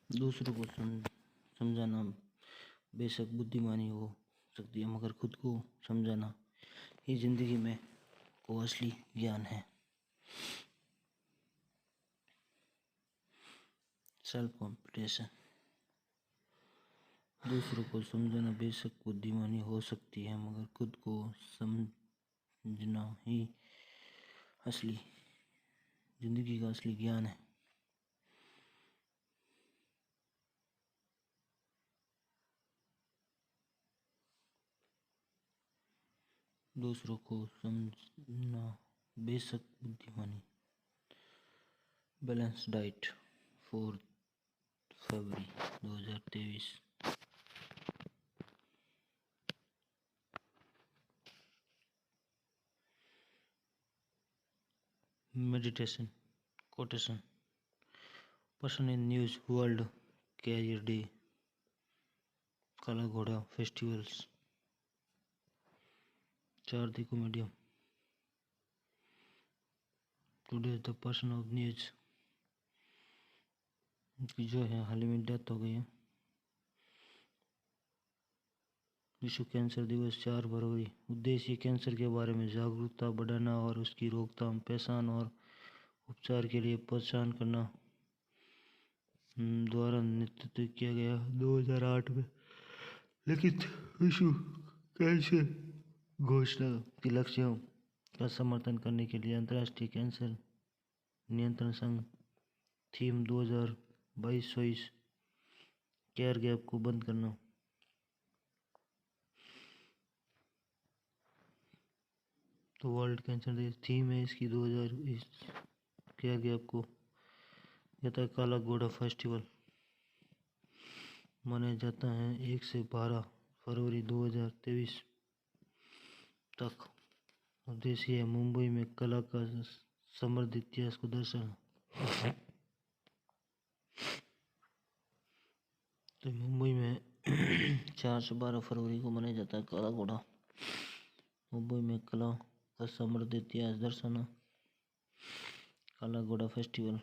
दूसरों को समझाना बेशक बुद्धिमानी हो सकती है, मगर खुद को समझाना ही जिंदगी में को असली ज्ञान है। Self competition. दूसरों को समझाना बेशक बुद्धिमानी हो सकती है, मगर खुद को समझना ही असली जिंदगी का असली ज्ञान है। दूसरों को समझना बेशक बुद्धिमानी। बैलेंस डाइट 4 फरवरी 2023। Meditation quotation. Person in news world career day, Kala Ghoda festivals, चार्दी comedian. Today the person of news की जो है हाल ही में डेथ हो गई है। विश्व कैंसर दिवस 4 फरवरी। उद्देश्य कैंसर के बारे में जागरूकता बढ़ाना और उसकी रोकथाम, पहचान और उपचार के लिए प्रोत्साहन करना द्वारा नेतृत्व किया गया। 2008 में लिखित विश्व कैंसर घोषणा के लक्ष्यों का समर्थन करने के लिए अंतर्राष्ट्रीय कैंसर नियंत्रण संघ थीम 2022-23 केयर गैप को बंद करना। तो वर्ल्ड कैंसर डे थीम है इसकी 2020 केयर गैप को। यथा काला घोड़ा फेस्टिवल मनाया जाता है 1 से 12 फरवरी 2023 तक। उद्देश्य है मुंबई में कला का समृद्ध इतिहास को दर्शाना। तो मुंबई में 4 से 12 फरवरी को मनाया जाता है काला घोड़ा। मुंबई में कला का समृद्ध इतिहास दर्शाना, काला घोड़ा फेस्टिवल।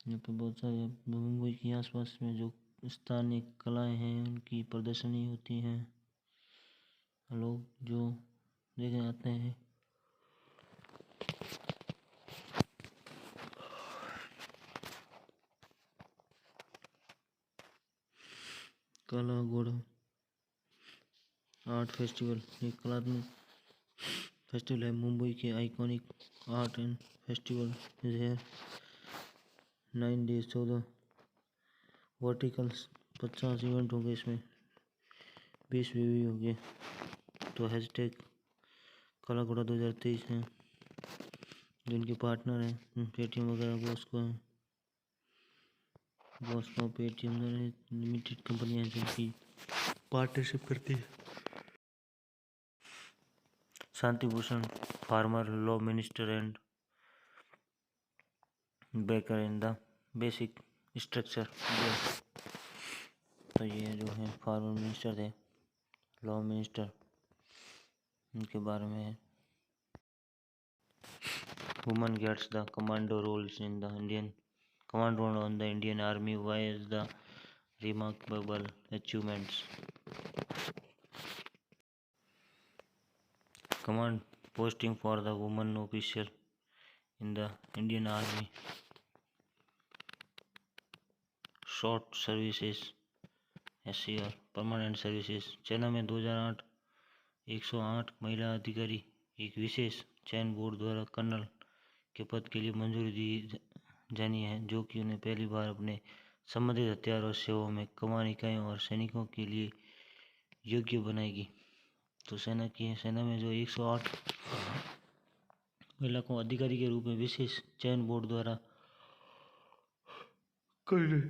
यहाँ पे बहुत सारे मुंबई के आसपास में जो स्थानीय कलाएं हैं उनकी प्रदर्शनी होती हैं, लोग जो देखने आते हैं। काला घोड़ा आर्ट फेस्टिवल एक कलात्मक फेस्टिवल है। मुंबई के आइकॉनिक आर्ट एंड फेस्टिवल है। 9 डेज 14 वर्टिकल्स 50 इवेंट होंगे इसमें, 20 व्यू होंगे। तो हैशटैग काला घोड़ा 2023 है। जिनके पार्टनर हैं पेटीएम वगैरह बॉस्को पेटीएम लिमिटेड कंपनियां जिनकी पार्टनरशिप करती है। Shanti Bhushan former law minister and baker in the basic structure. तो ये जो है फार्मर मिनिस्टर थे, लॉ मिनिस्टर, उनके बारे में है। Woman gets the commando roles in the Indian command role on the Indian army, why is the remarkable achievements. Command posting for the woman official in the Indian Army. Short services SCR permanent services. China में 2008 108 महिला अधिकारी एक विशेष चयन board द्वारा colonel के पद के लिए मंजूरी दी जानी है, जो कि उन्हें पहली बार अपने संबंधित हथियार और सेवाओं में कमान इकाइयों और सैनिकों के लिए योग्य बनाएगी। तो सेना में जो 108 महिला को अधिकारी के रूप में विशेष चयन बोर्ड द्वारा कर्नल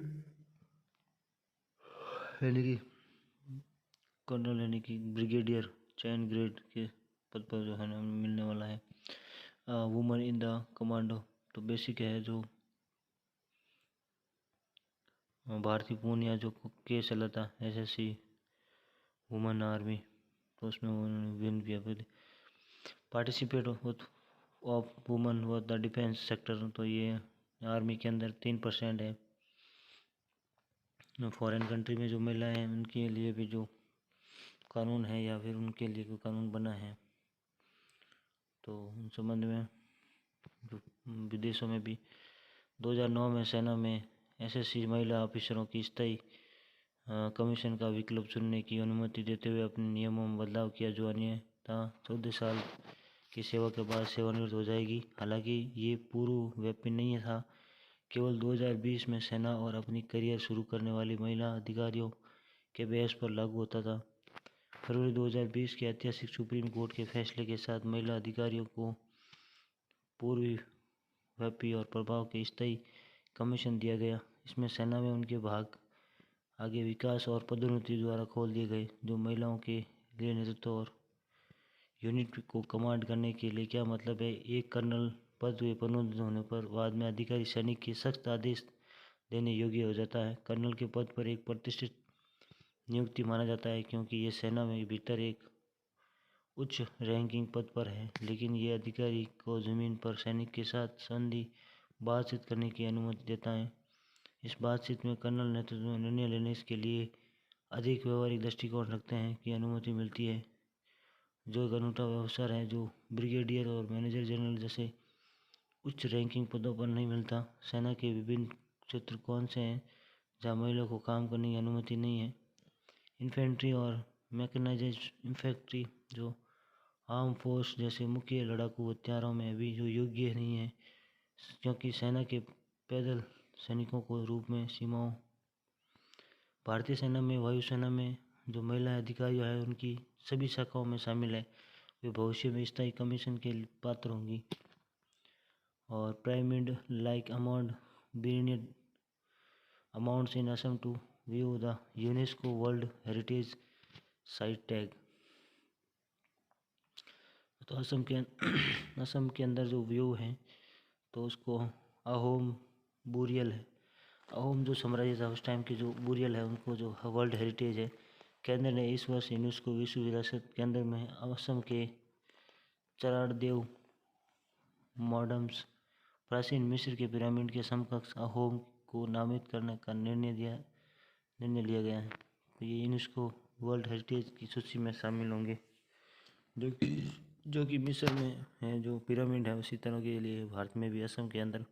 यानी कि ब्रिगेडियर चयन ग्रेड के पद पर जो है ना मिलने वाला है। वुमन इन द कमांडो तो बेसिक है जो भारतीय पूर्णिया जो केस चला था SSC वुमन आर्मी, तो उसमें उन्होंने विन किया। पार्टिसिपेट ऑफ वुमन व द डिफेंस सेक्टर, तो ये आर्मी के अंदर 3% है। फॉरेन कंट्री में जो महिलाएं हैं उनके लिए भी जो कानून है या फिर उनके लिए कोई कानून बना है, तो उन संबंध में जो विदेशों में भी 2009 में सेना में एसएससी महिला ऑफिसरों की स्थायी कमीशन का विकल्प चुनने की अनुमति देते हुए अपने नियमों में बदलाव किया, जो अन्यथा 14 साल की सेवा के बाद सेवानिवृत्त हो जाएगी। हालांकि ये पूर्वव्यापी नहीं था, केवल 2020 में सेना और अपनी करियर शुरू करने वाली महिला अधिकारियों के बेहस पर लागू होता था। फरवरी 2020 के ऐतिहासिक सुप्रीम कोर्ट के फैसले के साथ महिला अधिकारियों को पूर्वव्यापी और प्रभाव के स्थायी कमीशन दिया गया। इसमें सेना में उनके भाग आगे विकास और पदोन्नति द्वारा खोल दिए गए, जो महिलाओं के लिए नेतृत्व और यूनिट को कमांड करने के लिए। क्या मतलब है, एक कर्नल पद पे पदोन्नत होने पर बाद में अधिकारी सैनिक के सख्त आदेश देने योग्य हो जाता है। कर्नल के पद पर एक प्रतिष्ठित नियुक्ति माना जाता है, क्योंकि ये सेना में भीतर एक उच्च रैंकिंग पद पर है, लेकिन ये अधिकारी को जमीन पर सैनिक के साथ संधि बातचीत करने की अनुमति देता है। इस बातचीत में कर्नल नेतृत्व में निर्णय लेने के लिए अधिक व्यवहारिक दृष्टिकोण रखते हैं की अनुमति मिलती है, जो एक अनूठा अवसर है जो ब्रिगेडियर और मेजर जनरल जैसे उच्च रैंकिंग पदों पर नहीं मिलता। सेना के विभिन्न क्षेत्र कौन से हैं जहाँ महिलाओं को काम करने की अनुमति नहीं है? इन्फेंट्री और मैकेनाइज्ड इन्फेंट्री, जो आर्म फोर्स जैसे मुख्य लड़ाकू हथियारों में भी जो योग्य नहीं है, क्योंकि सेना के पैदल सैनिकों को रूप में सीमाओं। भारतीय सेना में वायुसेना में जो महिला अधिकारी हैं उनकी सभी शाखाओं में शामिल है, वे भविष्य में स्थायी कमीशन के पात्र होंगी। और pyramid like amounts in Assam to view the UNESCO world heritage site tag. तो असम के अंदर जो व्यू है तो उसको अहोम बुरियल है। अहोम जो साम्राज्य था उस टाइम के जो बुरियल है उनको जो वर्ल्ड हेरिटेज है, केंद्र ने इस वर्ष यूनेस्को विश्व विरासत केंद्र में असम के चराड़देव मॉडम्स, प्राचीन मिस्र के पिरामिड के समकक्ष अहोम को नामित करने का निर्णय लिया गया है। तो ये यूनेस्को वर्ल्ड हेरिटेज की सूची में शामिल होंगे, जो कि मिस्र में है जो पिरामिड है, उसी तरह के लिए भारत में भी असम के अंदर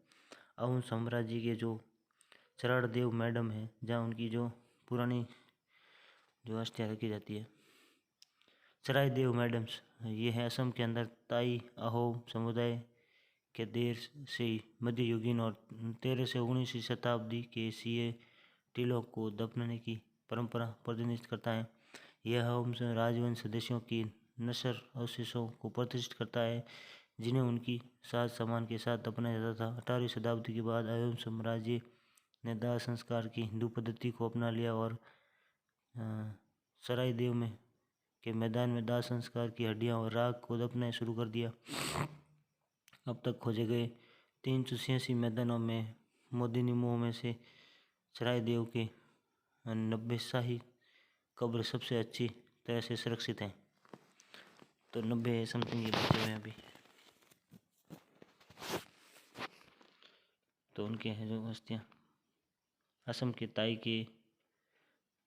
अहोम साम्राज्य के जो चराड़देव मैडम है, जहाँ उनकी जो पुरानी जो अस्थियां रखी जाती है, चराइदेव मैडम्स, ये है असम के अंदर ताई अहोम समुदाय के देर से मध्ययुगीन और 13 से 19वीं शताब्दी के सीए टीलों को दफनाने की परंपरा प्रतिनिधित्व करता है। यह अहोम राजवंश सदस्यों की नस्ल अवशेषों को प्रतिष्ठित करता है, जिन्हें उनकी साज सामान के साथ दफनाया जाता था। 18वीं शताब्दी के बाद अहोम साम्राज्य ने दाह संस्कार की हिंदू पद्धति को अपना लिया और सरायदेव में के मैदान में दाह संस्कार की हड्डियां और राख को दफनाना शुरू कर दिया। अब तक खोजे गए 386 मैदानों में मोदिनिमो में से सरायदेव के 90 शाही कब्र सबसे अच्छी तरह से सुरक्षित हैं। तो 90 समथिंग ये बचे हुए हैं अभी। तो उनके हैं जो अस्थियाँ असम के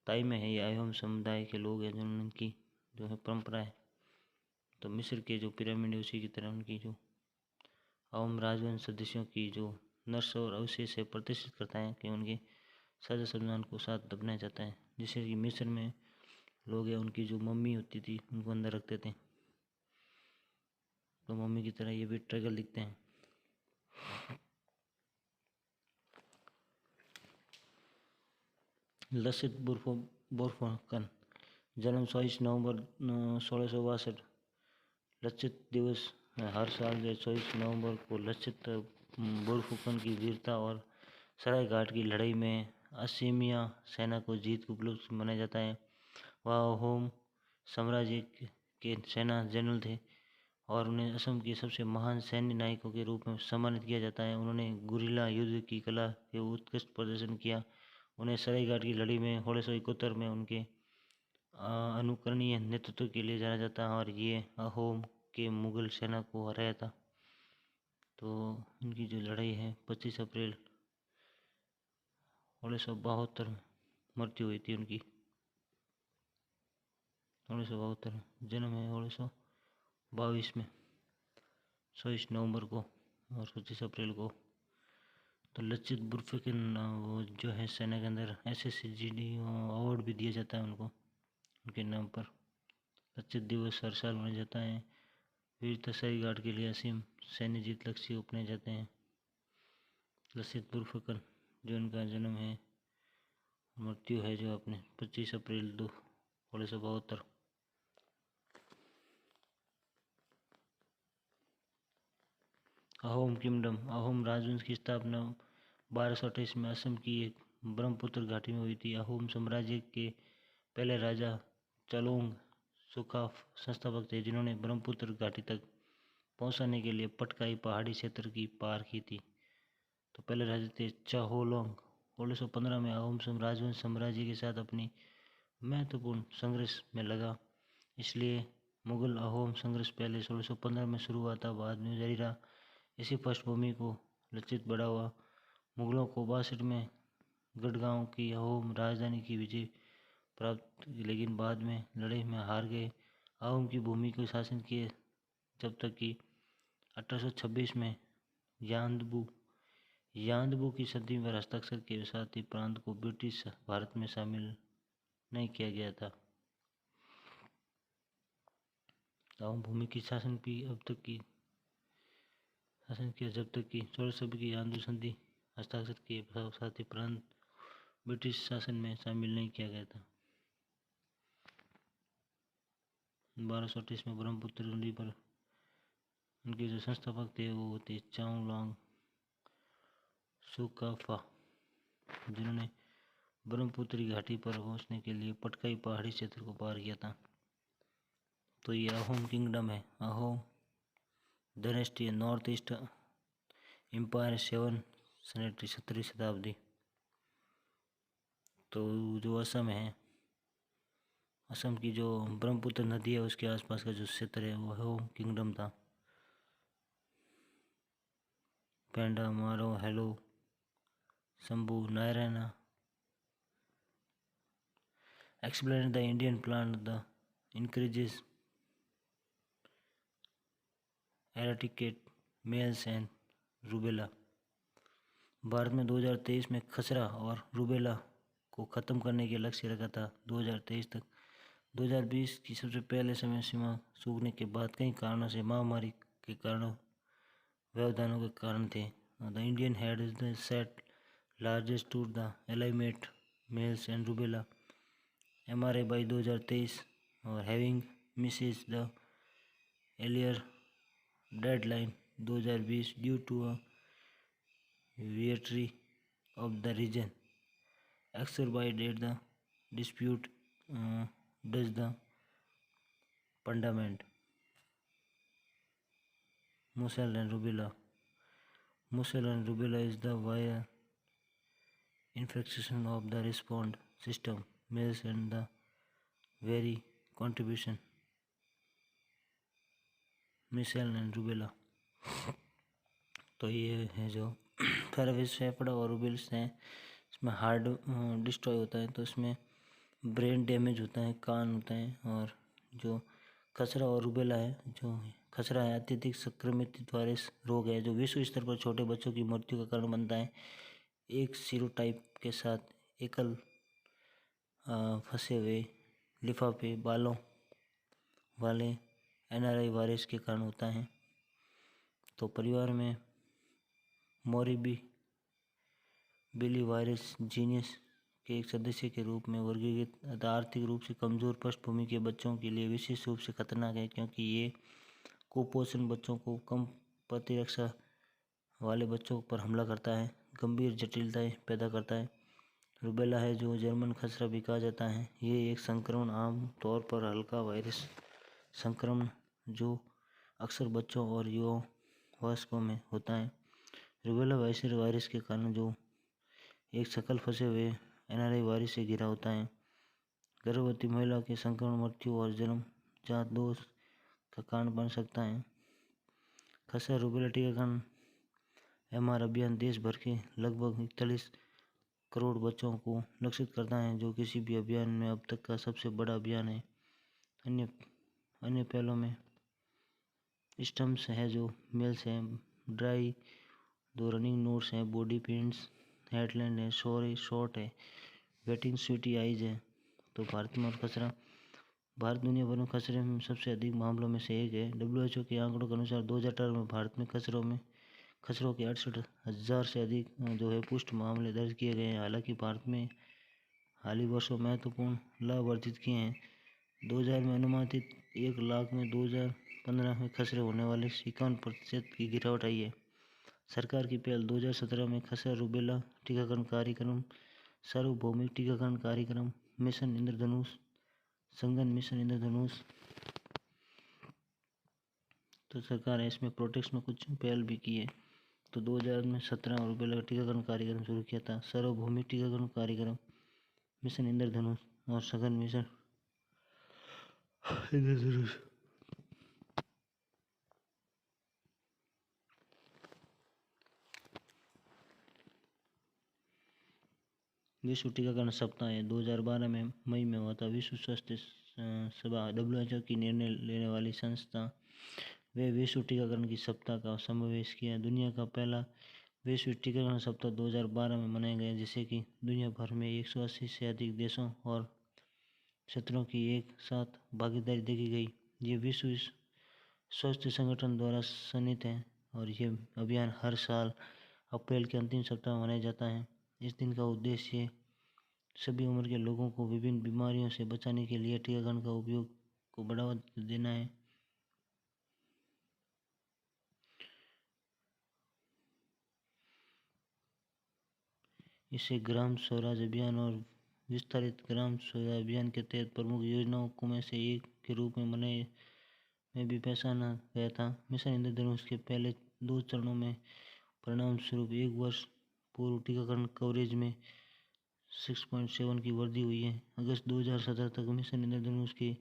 ताई में है, ये अहोम समुदाय के लोग हैं जो उनकी जो है परंपरा है। तो मिस्र के जो पिरामिड है उसी की तरह उनकी जो अहोम राजवंश सदस्यों की जो नस्ल और अवशेष है प्रतिष्ठित करता है कि उनके साजा सम्मान को साथ दफनाया जाता है। जैसे कि मिस्र में लोग हैं उनकी जो मम्मी होती थी उनको अंदर रखते थे, तो मम्मी की तरह ये भी ट्रैगल दिखते हैं। लसित बोरफुकन, जन्म 24 नवंबर 1662। लचित दिवस हर साल जो 24 नवंबर को लचित बोरफुकन की वीरता और सराय घाट की लड़ाई में असमिया सेना को जीत को उपलक्ष्य मनाया जाता है। वह अहोम साम्राज्य के सेना जनरल थे और उन्हें असम के सबसे महान सैन्य नायकों के रूप में सम्मानित किया जाता है। उन्होंने गुरिल्ला युद्ध की कला के उत्कृष्ट प्रदर्शन किया। उन्हें सरायघाट की लड़ाई में 1671 में उनके अनुकरणीय नेतृत्व के लिए जाना जाता है और ये अहोम के मुगल सेना को हराया था। तो इनकी जो लड़ाई है 25 अप्रैल 1972 में मृत्यु हुई थी उनकी। 1972 जन्म है 1922 में 26 नवंबर को और 25 अप्रैल को। तो लचित बुरफिकन वो जो है सेना के अंदर SSCGD अवार्ड भी दिया जाता है उनको, उनके नाम पर। लचित दिवस हर साल मनाया जाता है। वीरता शहीद गार्ड के लिए असीम सैन्य जीत लक्ष्य अपनाए जाते हैं। लचित बुरफिकन जो उनका जन्म है, मृत्यु है जो अपने 25 अप्रैल 1972। अहोम किंगडम, अहोम राजवंश की स्थापना 1228 में असम की एक ब्रह्मपुत्र घाटी में हुई थी। अहोम साम्राज्य के पहले राजा चलोंग सुखाफ संस्थापक थे, जिन्होंने ब्रह्मपुत्र घाटी तक पहुंचने के लिए पटकाई पहाड़ी क्षेत्र की पार की थी। तो पहले राजा थे चाहोलोंग। 1615 में अहोम राजवंश साम्राज्य के साथ अपनी महत्वपूर्ण संघर्ष में लगा, इसलिए मुगल अहोम संघर्ष पहले 1615 में शुरू हुआ था, बाद में जारी रहा। इसी पृष्ठभूमि को लक्षित बढ़ा हुआ मुगलों को 62 में गढ़गांव की अहोम राजधानी की विजय प्राप्त, लेकिन बाद में लड़ाई में हार गए। अहोम की भूमि को शासन किए जब तक कि 1826 में यांदबू की संधि पर हस्ताक्षर के साथ ही प्रांत को ब्रिटिश भारत में शामिल नहीं किया गया था। अहोम भूमि की शासन भी अब तक की शासन किया जब तक कि 1600 की यांदबू संधि हस्ताक्षर के साथ ही प्रांत ब्रिटिश शासन में शामिल नहीं किया गया था। 1228 में ब्रह्मपुत्र नदी पर उनके जो संस्थापक थे वो थे चाओलोंग सुकाफा, जिन्होंने ब्रह्मपुत्री घाटी पर पहुंचने के लिए पटकाई पहाड़ी क्षेत्र को पार किया था। तो ये अहोम किंगडम है। Ahom dynasty north east empire 17वीं शताब्दी। तो जो असम है, असम की जो ब्रह्मपुत्र नदी है उसके आसपास का जो क्षेत्र है वो अहोम किंगडम था। पेंडा, मारो, hello, Shambhu, Narayana explain the Indian plant the increases eradicate measles and rubella. Bharat में 2023 में खसरा और रूबेला को ख़त्म करने के लक्ष्य रखा था 2023 तक। 2020 की सबसे पहले समय सीमा सूखने के बाद कई कारणों से महामारी के कारण व्यवधानों के कारण थे। The Indian head is the set largest to the eliminate measles and rubella MRA by 2023 और having misses the earlier deadline 2020 due to a वियट्री of the reason exacerbated the dispute does the fundament. Muscle and rubella. Muscle and rubella is the viral infection of the response system. Measles and the very contribution. Muscle and rubella. तो ये है जो फेराविस फेफड़ा और roubles हैं, इसमें heart destroy होता है, तो इसमें ब्रेन डैमेज होता है, कान होता है। और जो खसरा और रूबेला है, जो खसरा है अत्यधिक संक्रमित वायरस रोग है जो विश्व स्तर पर छोटे बच्चों की मृत्यु का कारण बनता है। एक सीरोटाइप के साथ एकल फंसे हुए लिफाफे बालों वाले NRI वायरस के कारण होता है। तो परिवार में मोरिबी बिली वायरस जीनस के एक सदस्य के रूप में वर्गीकृत आर्थिक रूप से कमजोर पृष्ठभूमि के बच्चों के लिए विशेष रूप से खतरनाक है, क्योंकि ये कुपोषण बच्चों को कम प्रतिरक्षा वाले बच्चों पर हमला करता है, गंभीर जटिलताएं पैदा करता है। रूबेला है जो जर्मन खसरा भी कहा जाता है। ये एक संक्रमण आम तौर पर हल्का वायरस संक्रमण जो अक्सर बच्चों और युवा वयस्कों में होता है। रूबेला वायरस के कारण जो एक शकल फंसे हुए NRI वायरस से घिरा होता है। गर्भवती महिला के संक्रमण, मृत्यु और जन्मजात दोष का कारण बन सकता है। खसरा रूबेला टीकाकरण MR अभियान देश भर के लगभग 41 करोड़ बच्चों को लक्षित करता है, जो किसी भी अभियान में अब तक का सबसे बड़ा अभियान है। अन्य पहलों में स्टम्प्स है जो मेल्स है, ड्राई 2 रनिंग नोट्स है, बॉडी पेंट्स, हेडलैंड है, शॉर्ट है, वेटिंग स्वीटी आइज है। तो भारत में और खसरा, भारत दुनिया भर में खसरे में सबसे अधिक मामलों में से एक है। WHO के आंकड़ों के अनुसार 2018 में भारत में खसरों के 68,000 से अधिक जो है पुष्ट मामले दर्ज किए गए हैं। हालांकि भारत में हाल ही वर्षों में महत्वपूर्ण लाभ अर्जित किए हैं। 2000 में अनुमानित 1 लाख में 2015 में खसरे होने वाले 51% की गिरावट आई है। सरकार की पहल 2017 में खसरा रूबेला टीकाकरण कार्यक्रम, सार्वभौमिक टीकाकरण कार्यक्रम, मिशन इंद्रधनुष, संगठन मिशन इंद्रधनुष। तो सरकार है इसमें प्रोटेक्ट में कुछ पहल भी की है। तो 2017 में रूबेला टीकाकरण कार्यक्रम शुरू किया था, सार्वभौमिक टीकाकरण कार्यक्रम, मिशन इंद्रधनुष और सघन मिशन इंद्रधनुष। विश्व टीकाकरण सप्ताह है 2012 में मई में हुआ था। विश्व स्वास्थ्य सभा WHO की निर्णय लेने वाली संस्था वे विश्व टीकाकरण की सप्ताह का समावेश किया। दुनिया का पहला विश्व टीकाकरण सप्ताह 2012 में मनाया गया, जिसे कि दुनिया भर में 180 से अधिक देशों और क्षेत्रों की एक साथ भागीदारी देखी गई। ये विश्व स्वास्थ्य संगठन द्वारा सन्निहित है और ये अभियान हर साल अप्रैल के अंतिम सप्ताह में मनाया जाता है। इस दिन का उद्देश्य सभी उम्र के लोगों को विभिन्न बीमारियों से बचाने के लिए टीकाकरण का उपयोग को बढ़ावा देना है। इसे ग्राम स्वराज अभियान और विस्तारित ग्राम स्वराज अभियान के तहत प्रमुख योजनाओं में से एक के रूप में में भी पहचाना गया था। मिशन इंद्रधनुष के पहले 2 चरणों में परिणाम स्वरूप 1 वर्ष पूर्व टीकाकरण कवरेज में 6.7 की वृद्धि हुई है। अगस्त 2017 तक मिशन इंद्रधनुष के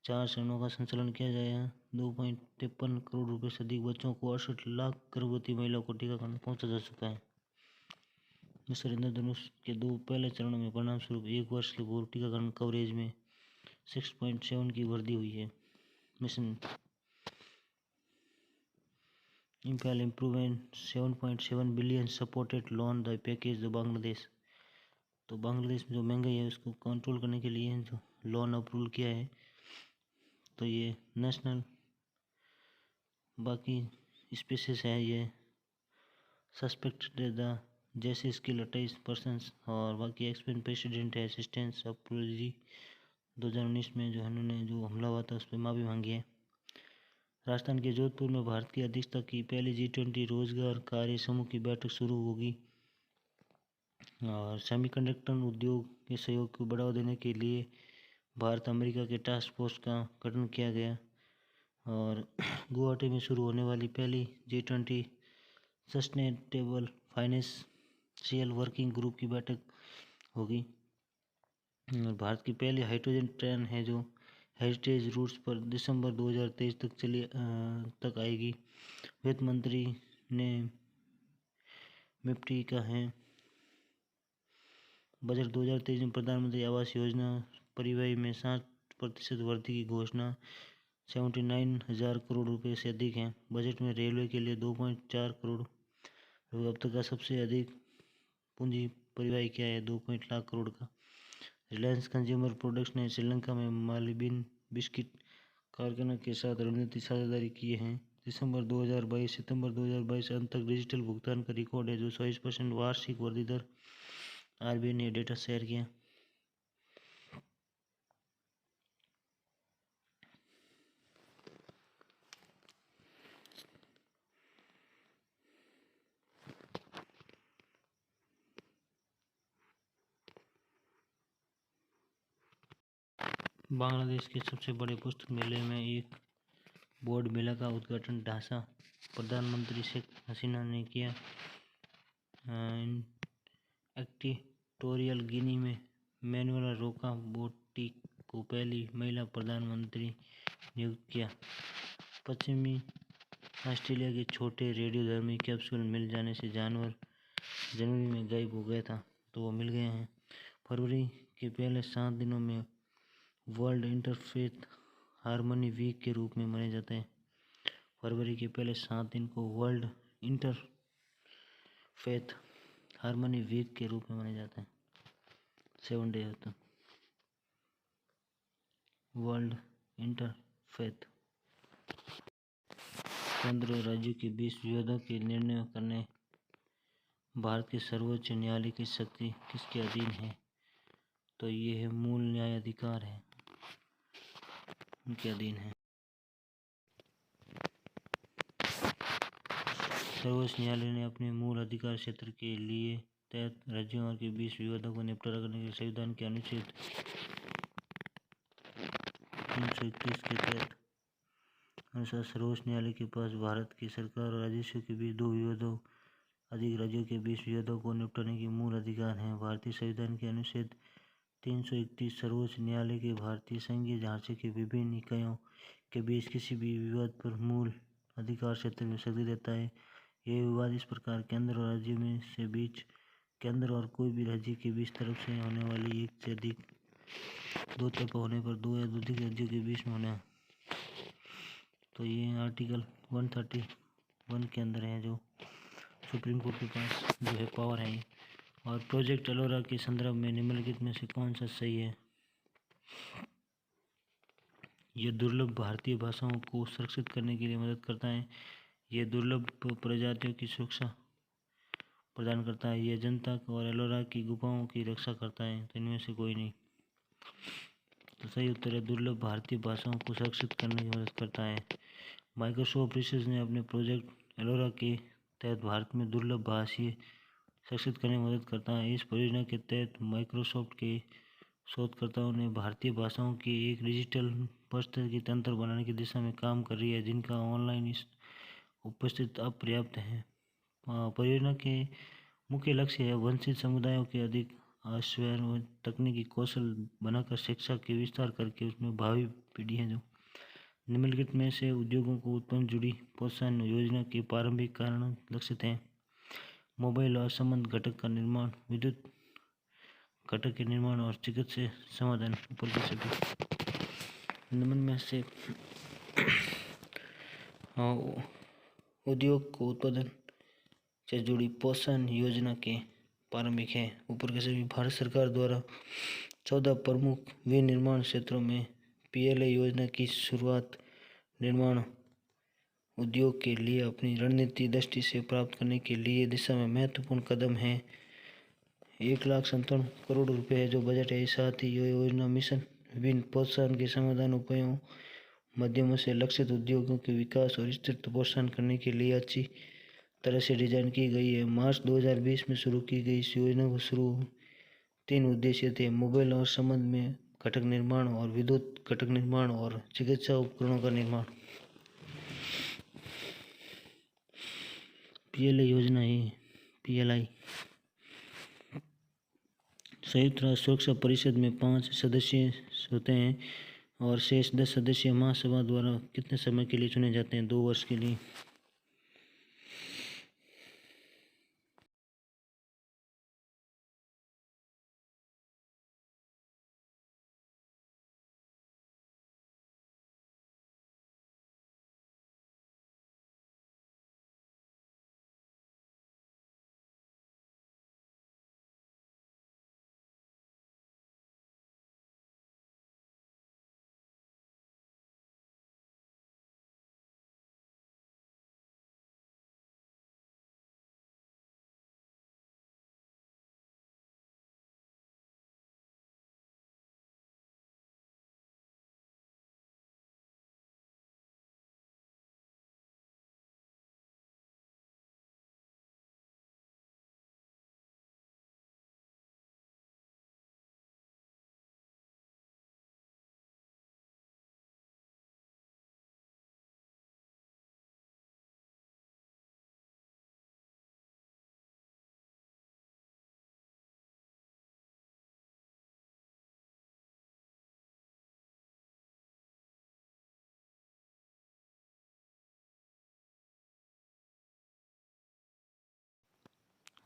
4 चरणों का संचालन किया गया। 2.53 करोड़ रुपए से अधिक बच्चों को 68 लाख गर्भवती महिलाओं को टीकाकरण पहुंचा जा चुका है। मिशन इंद्रधनुष के 2 पहले चरणों में परिणाम स्वरूप 1 वर्ष के पूर्व टीकाकरण कवरेज में 6.7 की वृद्धि हुई है। Mission impel improvement 7.7 billion supported loan the package the Bangladesh. तो बांग्लादेश में जो महंगाई है उसको कंट्रोल करने के लिए जो लोन अप्रूवल किया है। तो ये नेशनल बाकी स्पीसीज है, ये सस्पेक्टेड द जैसे स्किल 28 पर्सनस और बाकी एक्सपेंट प्रेसिडेंट है असिस्टेंस अपोलॉजी 2019 में जो उन्होंने जो हमला हुआ था उस पर माफ़ी मांगी है। राजस्थान के जोधपुर में भारत की अध्यक्षता की पहली G20 रोजगार कार्य समूह की बैठक शुरू होगी। और सेमीकंडक्टर उद्योग के सहयोग को बढ़ावा देने के लिए भारत अमेरिका के टास्क फोर्स का गठन किया गया। और गुवाहाटी में शुरू होने वाली पहली G20 sustainable financial working group की बैठक होगी। और भारत की पहली हाइड्रोजन ट्रेन है जो हेरिटेज रूट्स पर दिसंबर 2023 तक आएगी। वित्त मंत्री ने मिफ्टी का है बजट 2023 में प्रधानमंत्री आवास योजना परिव्यय में 60% वृद्धि की घोषणा 79,000 करोड़ रुपए से अधिक है। बजट में रेलवे के लिए 2.4 करोड़ रुपये अब तक का सबसे अधिक पूंजी परिव्यय किया है 2 लाख करोड़ का। रिलायंस कंज्यूमर प्रोडक्ट्स ने श्रीलंका में मालिबीन बिस्किट कारखाना के साथ रणनीतिक साझेदारी किए हैं। दिसंबर 2022 सितंबर 2022 अंत तक डिजिटल भुगतान का रिकॉर्ड है जो 24% वार्षिक वृद्धि दर RBI ने डेटा शेयर किया। बांग्लादेश के सबसे बड़े पुस्तक मेले में एक बोर्ड मेला का उद्घाटन ढाका प्रधानमंत्री शेख हसीना ने किया। इक्वाटोरियल गिनी में मैनुएला रोका बोटी को पहली महिला प्रधानमंत्री नियुक्त किया। पश्चिमी ऑस्ट्रेलिया के छोटे रेडियोधर्मी कैप्सूल मिल जाने से जानवर जनवरी में गायब हो गया था, तो वो मिल गए हैं। फरवरी के पहले 7 दिनों में वर्ल्ड इंटरफेथ हारमोनी वीक के रूप में मनाए जाते हैं। फरवरी के पहले 7 दिन को वर्ल्ड इंटरफेथ हारमोनी वीक के रूप में मनाए जाते हैं। 7 डे होता वर्ल्ड इंटरफेथ। केंद्र और राज्यों के बीच विवादों के निर्णय करने भारत के सर्वोच्च न्यायालय की शक्ति किसके अधीन है? तो ये है मूल न्यायाधिकार है, उनके अधीन है। सर्वोच्च न्यायालय ने अपने मूल अधिकार क्षेत्र के लिए तहत राज्यों के बीच विवादों को निपटारा करने के लिए संविधान के अनुच्छेद 331 के तहत अनुसार सर्वोच्च न्यायालय के पास भारत की सरकार और राजस्व के बीच दो विवादों अधिक राज्यों के बीच विवादों को निपटाने के मूल अधिकार हैं। भारतीय संविधान के अनुच्छेद 331 सर्वोच्च न्यायालय के भारतीय संघीय ढांचे के विभिन्न इकाइयों के बीच किसी भी विवाद पर मूल अधिकार क्षेत्र में शक्ति देता है। यह विवाद इस प्रकार केंद्र और राज्य में से बीच, केंद्र और कोई भी राज्य के बीच तरफ से होने वाली एक से अधिक दो तरफा होने पर दो या अधिक राज्यों के बीच में होना। तो ये आर्टिकल 131 के अंदर है, जो सुप्रीम कोर्ट के पास जो है पावर है। और प्रोजेक्ट एलोरा के संदर्भ में निम्नलिखित में से कौन सा सही है? यह दुर्लभ भारतीय भाषाओं को सुरक्षित करने के लिए मदद करता है। यह दुर्लभ प्रजातियों की सुरक्षा प्रदान करता है। यह जनता और एलोरा की गुफाओं की रक्षा करता है। तो इनमें से कोई नहीं। तो सही उत्तर है दुर्लभ भारतीय भाषाओं को सुरक्षित करने की मदद करता है। माइक्रोसॉफ्ट रिसर्च ने अपने प्रोजेक्ट एलोरा के तहत भारत में दुर्लभ भाषीय सुरक्षित करने में मदद करता है। इस परियोजना के तहत माइक्रोसॉफ्ट के शोधकर्ताओं ने भारतीय भाषाओं की एक डिजिटल पारिस्थितिकी तंत्र बनाने की दिशा में काम कर रही है, जिनका ऑनलाइन उपस्थित अपर्याप्त है। परियोजना के मुख्य लक्ष्य है वंचित समुदायों के अधिक आश्वय व तकनीकी कौशल बनाकर शिक्षा के विस्तार करके उसमें भावी पीढ़ी है जो निम्नलिखित में से उद्योगों को उत्पन्न जुड़ी प्रोत्साहन योजना के प्रारंभिक कारण लक्षित हैं। मोबाइल और संबंध घटक का निर्माण, विद्युत घटक के निर्माण और चिकित्सा समाधान ऊपर के सभी निम्न में से उद्योग को उत्पादन से जुड़ी प्रोत्साहन योजना के प्रारंभिक है। ऊपर के सभी भारत सरकार द्वारा 14 प्रमुख विनिर्माण क्षेत्रों में पीएलआई योजना की शुरुआत निर्माण उद्योग के लिए अपनी रणनीति दृष्टि से प्राप्त करने के लिए दिशा में महत्वपूर्ण कदम है। 1,57 करोड़ रुपए है जो बजट है। साथ ही यह योजना मिशन विभिन्न प्रोत्साहन के समाधान उपायों माध्यमों से लक्षित उद्योगों के विकास और स्थिरता प्रोत्साहन करने के लिए अच्छी तरह से डिजाइन की गई है। मार्च 2020 में शुरू की गई इस योजना को शुरू 3 उद्देश्य थे: मोबाइल और संबंध में घटक निर्माण और विद्युत घटक निर्माण और चिकित्सा उपकरणों का निर्माण। पीएलआई योजना है। पीएलआई संयुक्त राष्ट्र सुरक्षा परिषद में 5 सदस्य होते हैं और शेष 10 सदस्य महासभा द्वारा कितने समय के लिए चुने जाते हैं? 2 वर्ष के लिए।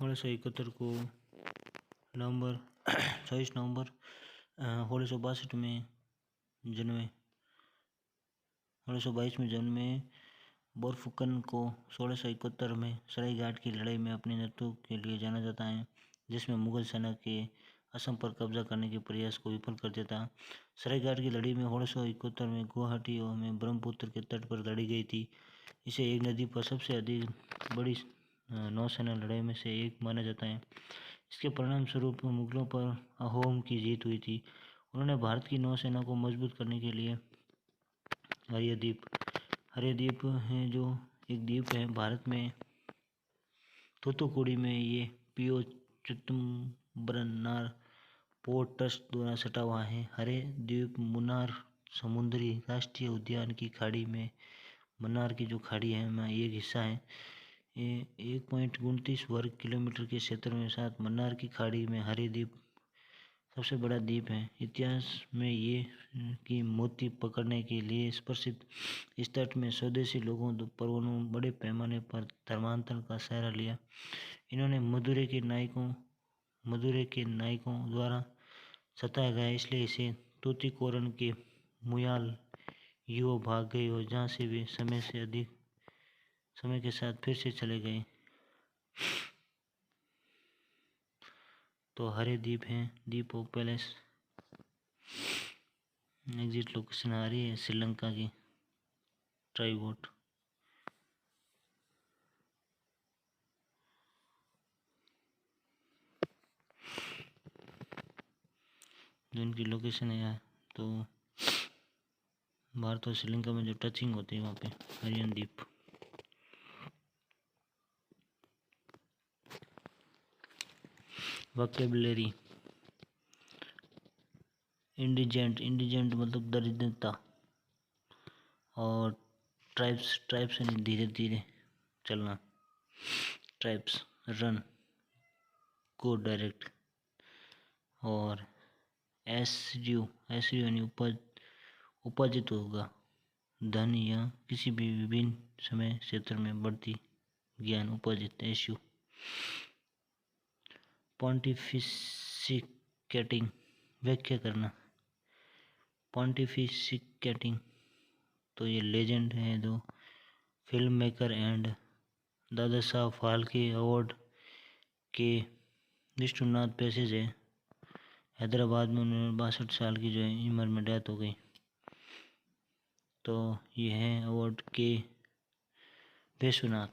1671 को नवंबर 24 नवंबर 1662 में जन्मे। 1622 में जन्मे बोरफुकन को 1671 में सरायघाट की लड़ाई में अपने नेतृत्व के लिए जाना जाता है, जिसमें मुगल सेना के असम पर कब्जा करने के प्रयास को विफल कर देता। सरायघाट की लड़ाई में 1671 में गुवाहाटी में ब्रह्मपुत्र के तट पर लड़ी गई थी। इसे एक नदी पर सबसे अधिक बड़ी नौसेना लड़ाई में से एक माना जाता है। इसके परिणाम स्वरूप मुगलों पर अहोम की जीत हुई थी। उन्होंने भारत की नौसेना को मजबूत करने के लिए हरिद्वीप है जो एक द्वीप है भारत में थूथुकुडी में, ये पीओ चिदम्बरनार पोर्ट ट्रस्ट द्वारा सटा हुआ है। हरे द्वीप मुन्नार समुद्री राष्ट्रीय उद्यान की खाड़ी में मन्नार की जो खाड़ी है में एक हिस्सा है। ये 1.29 वर्ग किलोमीटर के क्षेत्र में साथ मन्नार की खाड़ी में हरे द्वीप सबसे बड़ा द्वीप है। इतिहास में ये कि मोती पकड़ने के लिए प्रसिद्ध इस तट में स्वदेशी लोगों दोनों बड़े पैमाने पर धर्मांतरण का सहारा लिया। इन्होंने मदुरै के नायकों द्वारा सताया गया, इसलिए इसे तूतीकोरन के मुयाल युवा भाग गए और जहाँ से वे समय के साथ फिर से चले गए। तो हरे द्वीप हैं, द्वीप ऑफ पैलेस। एग्जिट लोकेशन आ रही है श्रीलंका की ट्राईबोट। जो इनकी लोकेशन है तो भारत और श्रीलंका में जो टचिंग होती है वहाँ पे हरियन द्वीप। वोकैबुलरी इंडिजेंट मतलब दरिद्रता, और ट्राइब्स यानी धीरे धीरे चलना, ट्राइब्स रन गो डायरेक्ट, और एसयू यानी उपार्जित होगा धन या किसी भी विभिन्न समय क्षेत्र में बढ़ती ज्ञान उपार्जित एसयू। पॉन्टिफिसिकेटिंग व्याख्या करना, पॉन्टिफिसिकेटिंग तो ये लेजेंड है जो film maker and Dada Saheb Phalke award के विष्णुनाथ पैसेज है। हैदराबाद में उन्होंने 62 साल की जो है उम्र में डेथ हो गई। तो ये है अवार्ड के विश्वनाथ।